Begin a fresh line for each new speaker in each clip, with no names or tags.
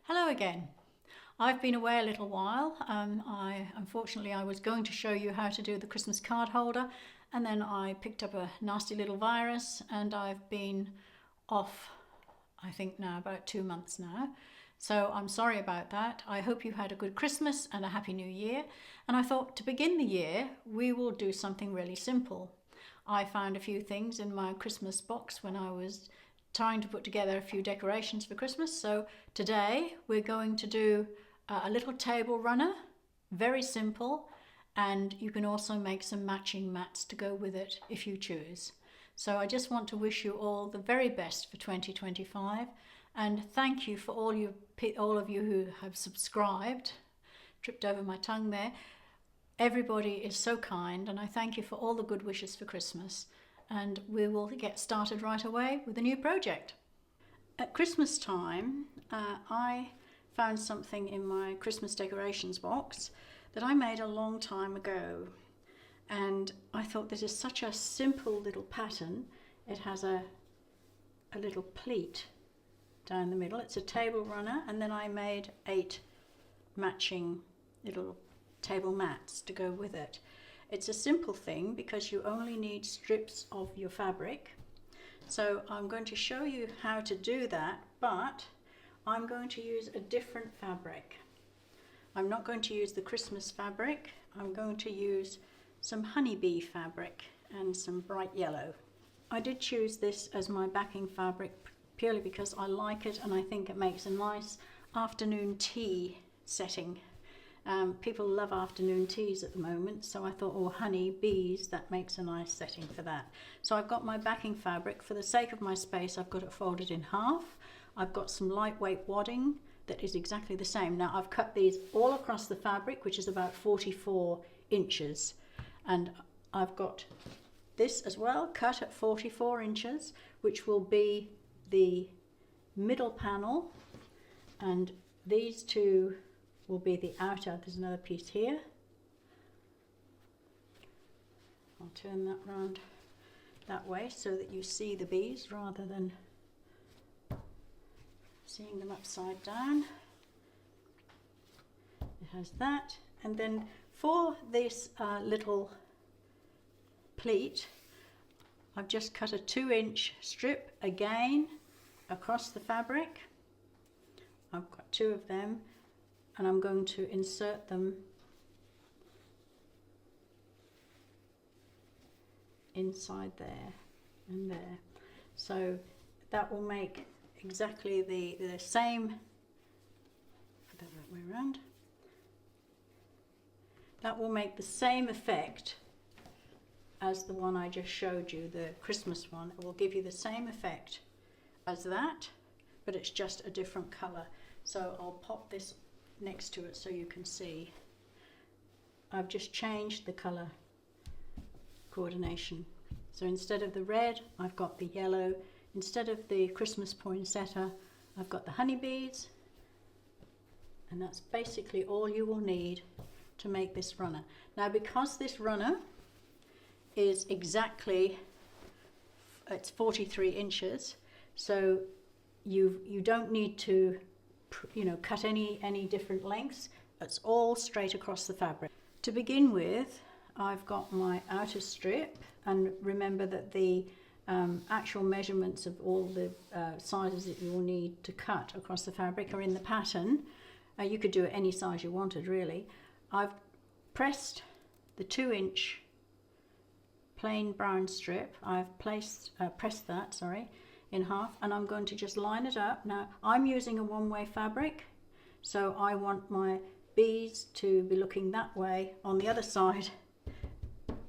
Hello again. I've been away a little while. Unfortunately I was going to show you how to do the Christmas card holder, and then I picked up a nasty little virus and I've been off, I think now about 2 months now. So I'm sorry about that. I hope you had a good Christmas and a happy new year. And I thought to begin the year we will do something really simple. I found a few things in my Christmas box when I was trying to put together a few decorations for Christmas. So today we're going to do a little table runner, very simple, and you can also make some matching mats to go with it if you choose. So I just want to wish you all the very best for 2025, and thank you for all of you who have subscribed. Tripped over my tongue there. Everybody is so kind, and I thank you for all the good wishes for Christmas. And we will get started right away with a new project. At Christmas time, I found something in my Christmas decorations box that I made a long time ago. And I thought this is such a simple little pattern. It has a little pleat down the middle. It's a table runner, and then I made 8 matching little table mats to go with it. It's a simple thing because you only need strips of your fabric. So I'm going to show you how to do that, but I'm going to use a different fabric. I'm not going to use the Christmas fabric. I'm going to use some Honey Bee fabric and some bright yellow. I did choose this as my backing fabric purely because I like it and I think it makes a nice afternoon tea setting. People love afternoon teas at the moment, so I thought, oh, honey bees, that makes a nice setting for that. So I've got my backing fabric. For the sake of my space, I've got it folded in half. I've got some lightweight wadding that is exactly the same. Now I've cut these all across the fabric, which is about 44 inches, and I've got this as well cut at 44 inches, which will be the middle panel, and these two will be the outer. There's another piece here. I'll turn that round that way so that you see the bees rather than seeing them upside down. It has that, and then for this little pleat, I've just cut a 2-inch strip again across the fabric. I've got 2 of them, and I'm going to insert them inside there and there. So that will make exactly the same, put that right way around. That will make the same effect as the one I just showed you, the Christmas one. It will give you the same effect as that, but it's just a different colour. So I'll pop this next to it so you can see. I've just changed the colour coordination. So instead of the red, I've got the yellow. Instead of the Christmas poinsettia, I've got the honeybees. And that's basically all you will need to make this runner. Now, because this runner is exactly, it's 43 inches, so you don't need to cut any different lengths. It's all straight across the fabric. To begin with, I've got my outer strip, and remember that the actual measurements of all the sizes that you will need to cut across the fabric are in the pattern. You could do it any size you wanted, really. I've pressed the 2-inch plain brown strip. I've pressed that, in half, and I'm going to just line it up. Now I'm using a one-way fabric, so I want my bees to be looking that way. On the other side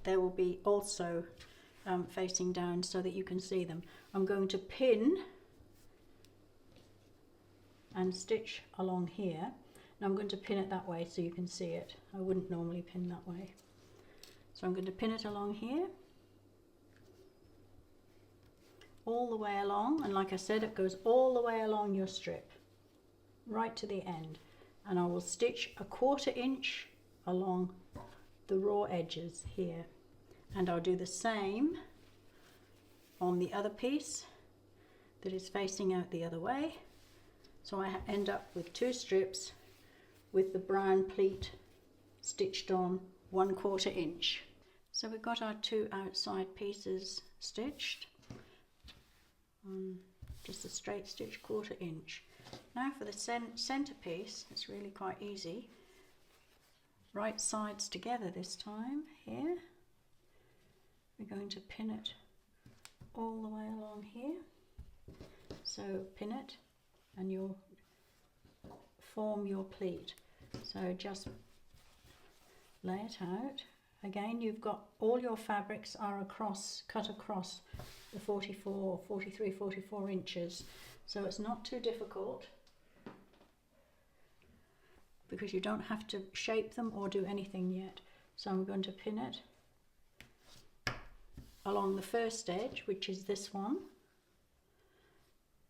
they will be also facing down so that you can see them. I'm going to pin and stitch along here, and I'm going to pin it that way so you can see it. I wouldn't normally pin that way, so I'm going to pin it along here all the way along, and like I said, it goes all the way along your strip right to the end, and I will stitch a 1/4 inch along the raw edges here, and I'll do the same on the other piece that is facing out the other way. So I end up with 2 strips with the brown pleat stitched on 1/4 inch. So we've got our 2 outside pieces stitched on just a straight stitch 1/4 inch. Now for the center piece, it's really quite easy. Right sides together this time here. We're going to pin it all the way along here. So pin it and you'll form your pleat. So just lay it out. Again, you've got all your fabrics are cut across the 43, 44 inches. So it's not too difficult because you don't have to shape them or do anything yet. So I'm going to pin it along the first edge, which is this one.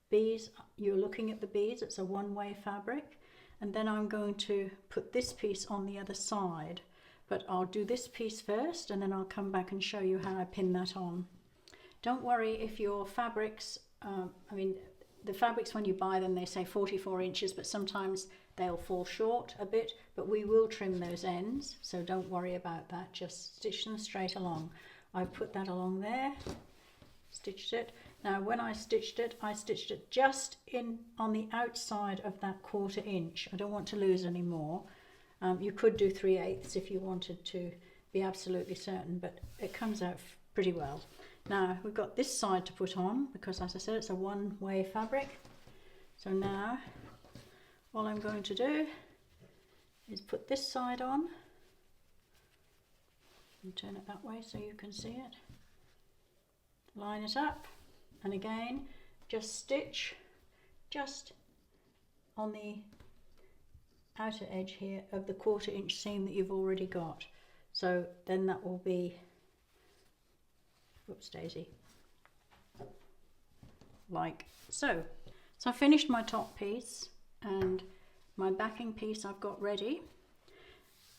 Bees, you're looking at the beads, it's a one-way fabric. And then I'm going to put this piece on the other side. But I'll do this piece first and then I'll come back and show you how I pin that on. Don't worry if your fabrics, the fabrics when you buy them they say 44 inches, but sometimes they'll fall short a bit, but we will trim those ends, so don't worry about that, just stitch them straight along. I put that along there, stitched it. Now when I stitched it just in on the outside of that 1/4 inch. I don't want to lose any more. You could do 3/8 if you wanted to be absolutely certain, but it comes out pretty well. Now we've got this side to put on because, as I said, it's a one-way fabric. So now all I'm going to do is put this side on and turn it that way so you can see it. Line it up, and again just stitch just on the outer edge here of the 1/4 inch seam that you've already got. So then that will be, whoops daisy, like so. So I finished my top piece and my backing piece I've got ready.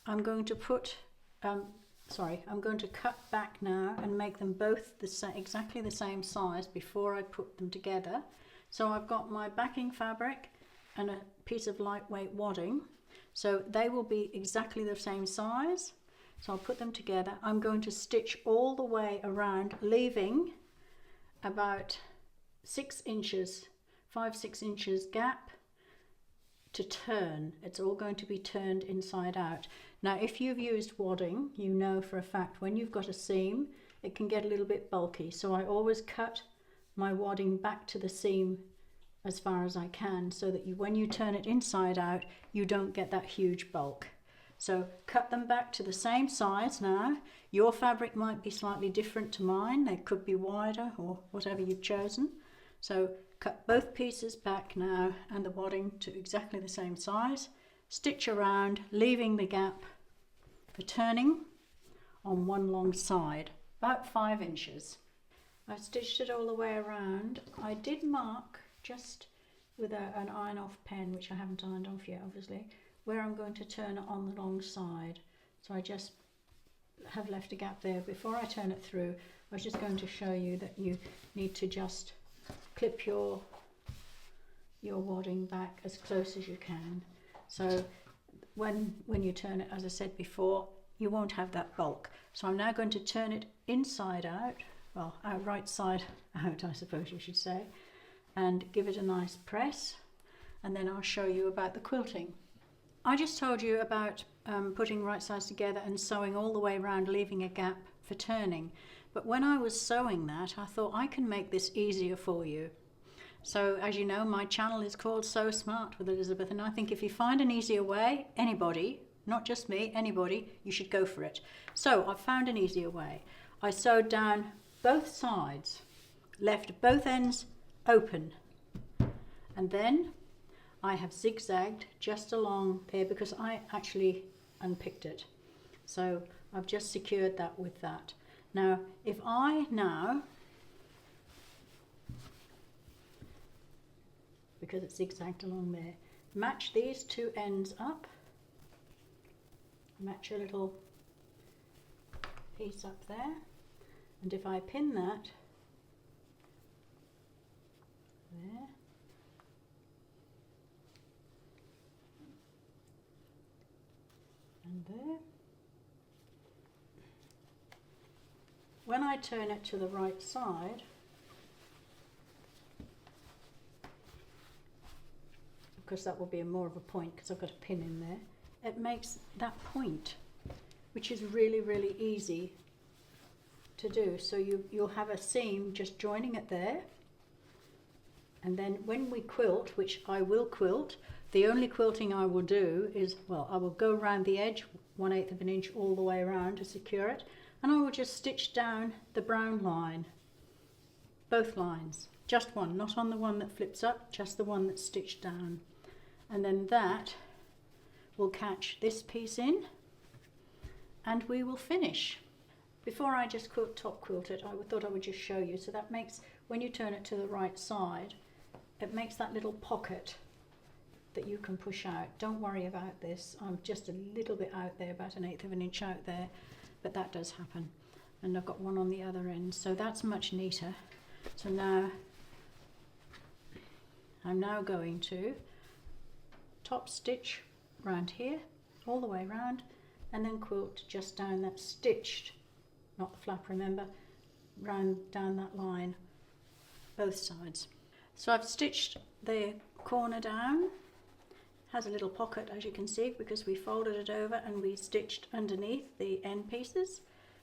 I'm going to put, I'm going to cut back now and make them both exactly the same size before I put them together. So I've got my backing fabric and a piece of lightweight wadding, so they will be exactly the same size. So I'll put them together. I'm going to stitch all the way around, leaving about 6 inches, 5-6 inches gap to turn. It's all going to be turned inside out. Now if you've used wadding, you know for a fact when you've got a seam it can get a little bit bulky, so I always cut my wadding back to the seam as far as I can, so that when you turn it inside out you don't get that huge bulk. So cut them back to the same size. Now your fabric might be slightly different to mine, they could be wider or whatever you've chosen. So cut both pieces back now and the wadding to exactly the same size, stitch around leaving the gap for turning on one long side, about 5 inches. I've stitched it all the way around. I did mark just with an iron off pen, which I haven't ironed off yet obviously, where I'm going to turn it on the long side. So I just have left a gap there. Before I turn it through, I was just going to show you that you need to just clip your wadding back as close as you can. So when you turn it, as I said before, you won't have that bulk. So I'm now going to turn it inside out, well, right side out I suppose you should say, and give it a nice press, and then I'll show you about the quilting. I just told you about putting right sides together and sewing all the way around, leaving a gap for turning. But when I was sewing that, I thought I can make this easier for you. So as you know, my channel is called Sew Smart with Elizabeth, and I think if you find an easier way, anybody, not just me, anybody, you should go for it. So I found an easier way. I sewed down both sides, left both ends open, and then I have zigzagged just along there because I actually unpicked it. So I've just secured that with that. Now if I because it's zigzagged along there, match these two ends up, match a little piece up there, and if I pin that there, And there. When I turn it to the right side, because that will be more of a point because I've got a pin in there, it makes that point, which is really, really easy to do. So you'll have a seam just joining it there, and then when we quilt, which I will quilt, the only quilting I will do is, well, I will go around the edge 1/8 of an inch all the way around to secure it, and I will just stitch down the brown line, both lines, just one, not on the one that flips up, just the one that's stitched down. And then that will catch this piece in, and we will finish. Before I just top quilt it, I thought I would just show you. So that makes, when you turn it to the right side, it makes that little pocket that you can push out. Don't worry about this. I'm just a little bit out there, about 1/8 of an inch out there, but that does happen. And I've got one on the other end, so that's much neater. So now I'm now going to top stitch round here, all the way round, and then quilt just down that stitched, not the flap, remember, round down that line, both sides. So I've stitched the corner down, has a little pocket as you can see because we folded it over and we stitched underneath the end pieces.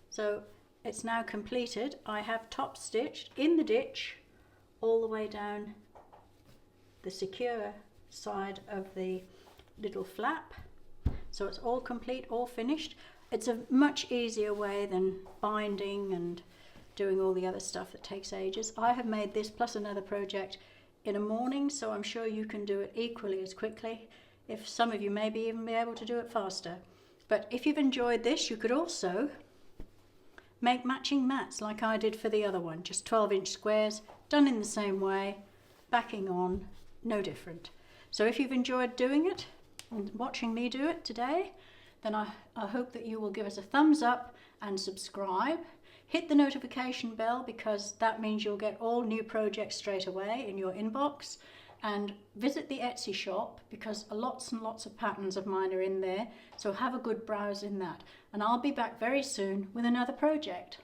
So it's now completed. I have top stitched in the ditch all the way down the secure side of the little flap, so it's all complete, all finished. It's a much easier way than binding and doing all the other stuff that takes ages. I have made this plus another project in a morning, so I'm sure you can do it equally as quickly. If some of you maybe even be able to do it faster. But if you've enjoyed this, you could also make matching mats like I did for the other one, just 12-inch squares, done in the same way, backing on, no different. So if you've enjoyed doing it and watching me do it today, then I hope that you will give us a thumbs up and subscribe. Hit the notification bell because that means you'll get all new projects straight away in your inbox. And visit the Etsy shop because lots and lots of patterns of mine are in there. So have a good browse in that. And I'll be back very soon with another project.